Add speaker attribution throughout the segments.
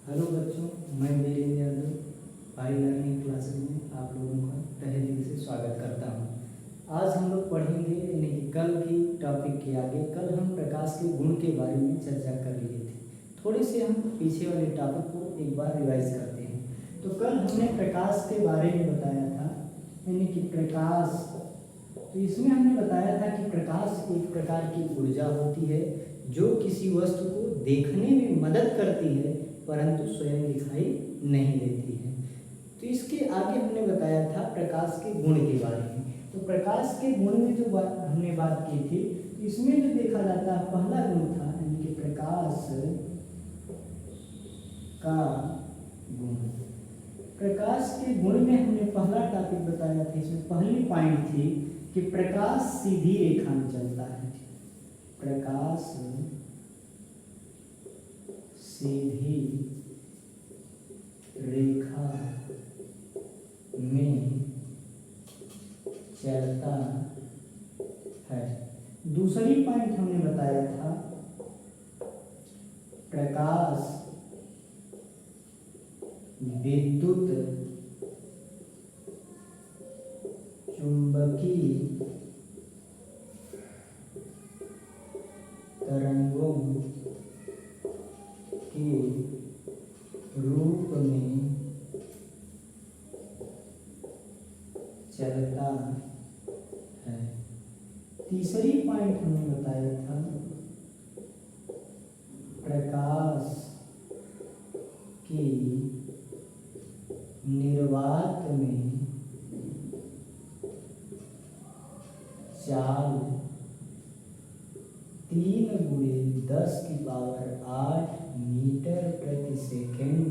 Speaker 1: Hello बच्चों, मैं वीरेंद्र यादव भाई लर्निंग क्लासेस में आप लोगों का तहे दिल से स्वागत करता हूं। आज हम लोग पढ़ेंगे यानी कि कल की टॉपिक के आगे। कल हम प्रकाश के गुण के बारे में चर्चा कर लिए थे। थोड़े से हम पीछे वाले टॉपिक को एक बार रिवाइज करते हैं। तो कल हमने प्रकाश के बारे में बताया था, यानी कि प्रकाश। तो इसमें हमने बताया था कि प्रकाश एक प्रकार की ऊर्जा होती है जो किसी वस्तु को देखने में मदद करती है परंतु स्वयं दिखाई नहीं देती है। तो इसके आगे हमने बताया था प्रकाश के गुण के बारे में। तो प्रकाश के गुण में जो हमने बात की थी, तो इसमें जो देखा जाता है पहला गुण था यानी कि प्रकाश का गुण। प्रकाश के गुण में हमने पहला टॉपिक बताया था, इसमें पहली पॉइंट थी कि प्रकाश सीधी रेखा में चलता है। प्रकाश सीधी रेखा में चलता है। दूसरी पॉइंट हमने बताया था प्रकाश विद्युत चुंबकीय तरंगों के रूप में चलता है। तीसरी पॉइंट हमने बताया था प्रकाश की निर्वात में चाल 3×10⁸ मीटर प्रति सेकेंड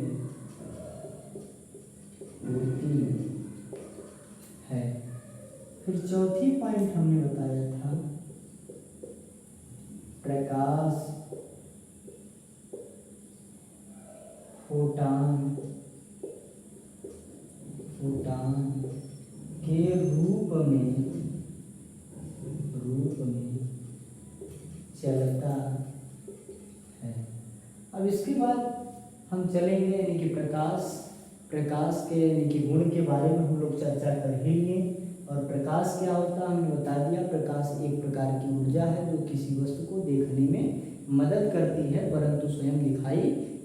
Speaker 1: होती है। फिर चौथी पॉइंट हमने बताया था प्रकाश फोटान के रूप में चलता है। अब इसके बाद हम चलेंगे यानी कि प्रकाश के यानी कि गुण के बारे में हम लोग चर्चा कर ही लिए। और प्रकाश क्या होता है हमने बता दिया। प्रकाश एक प्रकार की ऊर्जा है जो किसी वस्तु को देखने में मदद करती है परंतु स्वयं दिखाई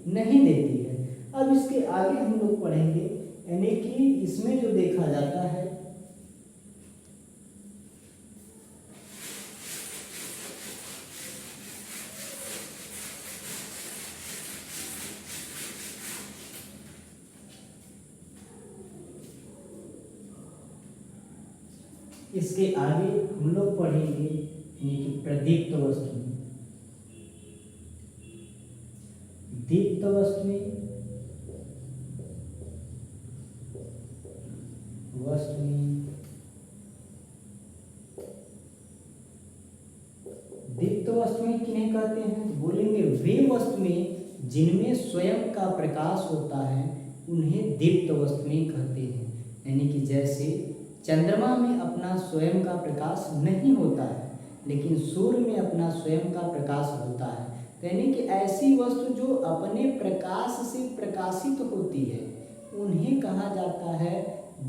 Speaker 1: नहीं देती है। अब इसके आगे हम लोग पढ़ेंगे यानी कि इसमें जो देखा जाता है इसके आगे हम लोग पढ़ेंगे यानी कि प्रदीप्त वस्तुएं। दीप्त वस्तुएं दीप्त वस्तुएं किन्हें कहते हैं? तो बोलेंगे वे वस्तुएं जिनमें स्वयं का प्रकाश होता है उन्हें दीप्त वस्तुएं कहते हैं। यानी कि जैसे चंद्रमा में अपना स्वयं का प्रकाश नहीं होता है लेकिन सूर्य में अपना स्वयं का प्रकाश होता है। तो यानी कि ऐसी वस्तु जो अपने प्रकाश से प्रकाशित होती है उन्हें कहा जाता है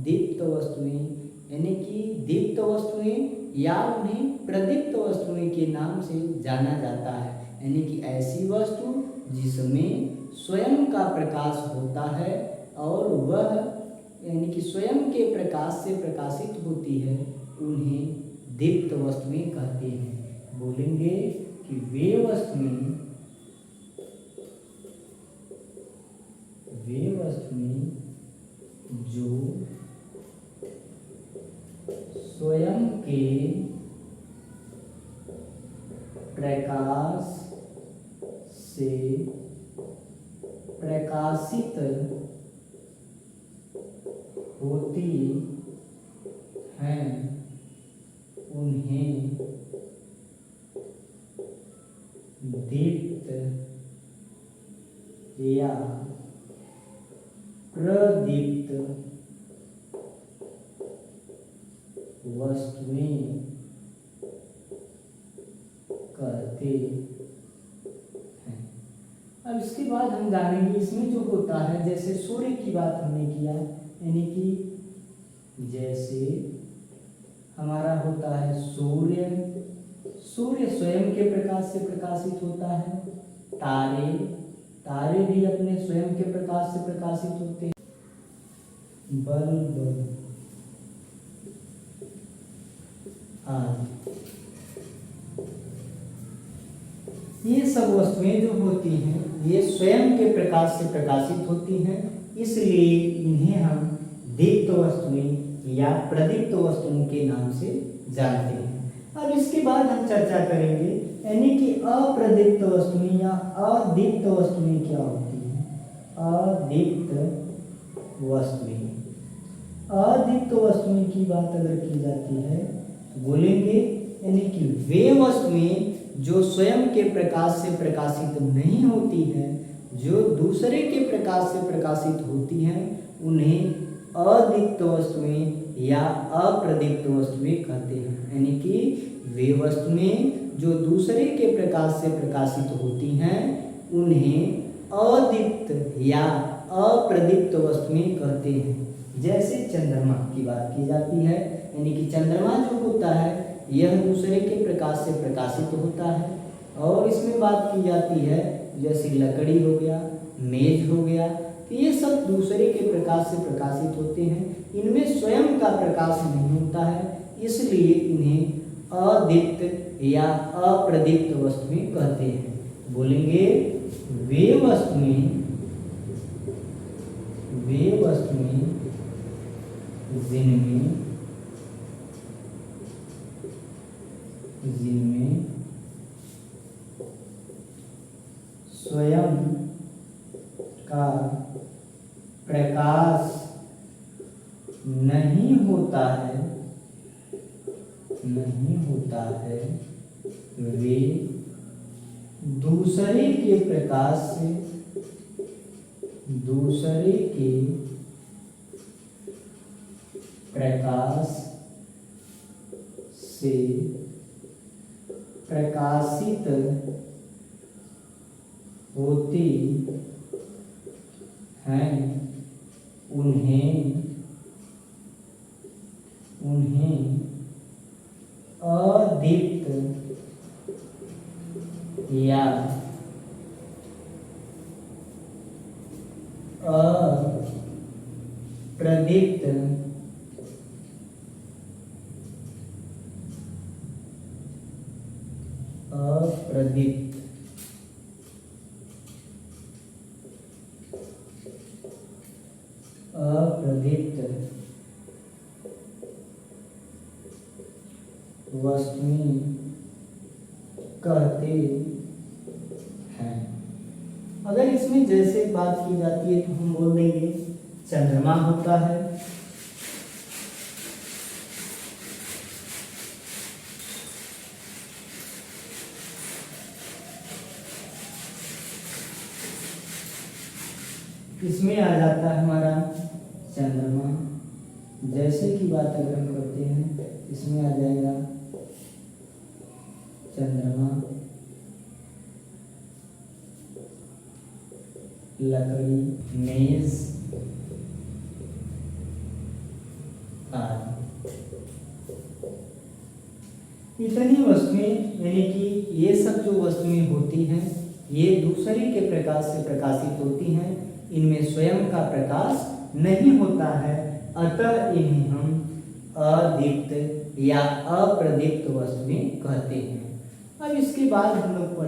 Speaker 1: दीप्त वस्तुएं। यानी कि दीप्त वस्तुएं या उन्हें प्रदीप्त वस्तुएं के नाम से जाना जाता है। यानी कि ऐसी वस्तु जिसमें स्वयं का प्रकाश होता है और वह यानी कि स्वयं के प्रकाश से प्रकाशित होती है उन्हें दीप्त वस्तुएं कहते हैं। बोलेंगे कि वे वस्तुएं जो स्वयं के प्रकाश से प्रकाशित होती हैं उन्हें दीप्त या प्रदीप्त वस्तुएं कहते हैं। अब इसके बाद हम जानेंगे इसमें जो होता है, जैसे सूर्य की बात हमने किया, यानी कि जैसे हमारा होता है सूर्य, सूर्य स्वयं के प्रकाश से प्रकाशित होता है। तारे, तारे भी अपने स्वयं के प्रकाश से प्रकाशित होते हैं। बल्ब आदि, ये सब वस्तुएं जो होती हैं ये स्वयं के प्रकाश से प्रकाशित होती हैं, इसलिए इन्हें हम दीप्त वस्तुएं या प्रदीप्त वस्तुओं के नाम से जानते हैं। अब इसके बाद हम चर्चा करेंगे यानी कि अप्रदीप्त वस्तुएं या अदीप्त वस्तुएं क्या होती हैं। अदीप्त वस्तुएं, अदीप्त वस्तुएं की बात अगर की जाती है तो बोलेंगे यानी कि वे वस्तुएं जो स्वयं के प्रकाश से प्रकाशित नहीं होती हैं, जो दूसरे के प्रकाश से प्रकाशित होती हैं, उन्हें अदीप्त वस्तुएं या अप्रदीप्त वस्तुएं कहते हैं। यानी कि वे वस्तुएं जो दूसरे के प्रकाश से प्रकाशित होती हैं उन्हें अदीप्त या अप्रदीप्त वस्तुएं कहते हैं। जैसे चंद्रमा की बात की जाती है, यानी कि चंद्रमा जो होता है यह दूसरे के प्रकाश से प्रकाशित होता है, और इसमें बात की जाती है जैसे लकड़ी हो गया, मेज हो गया, तो ये सब दूसरे के प्रकाश से प्रकाशित होते हैं, इनमें स्वयं का प्रकाश नहीं होता है, इसलिए इन्हें अदीप्त या अप्रदीप्त वस्तुएं कहते हैं। बोलेंगे वे वस्तुएं जिनमें स्वयं का प्रकाश नहीं होता है, वे दूसरे के प्रकाश से प्रकाशित होती हैं, उन्हें अदीप्त या अप्रदीप्त वस्तुएं कहते हैं। अगर इसमें जैसे बात की जाती है तो हम बोल देंगे चंद्रमा होता है, इसमें आ जाता है हमारा चंद्रमा। जैसे की बात अगर हम करते हैं इसमें आ जाएगा चंद्रमा, लकड़ी, मेज आदि। इतनी वस्तुएं यानी कि ये सब जो वस्तुएं होती हैं ये दूसरे के प्रकाश से प्रकाशित होती हैं, इनमें स्वयं का प्रकाश नहीं होता है, अतः इन्हें हम अदीप्त या अप्रदीप्त वस्तुएं कहते हैं। अब इसके बाद हम लोग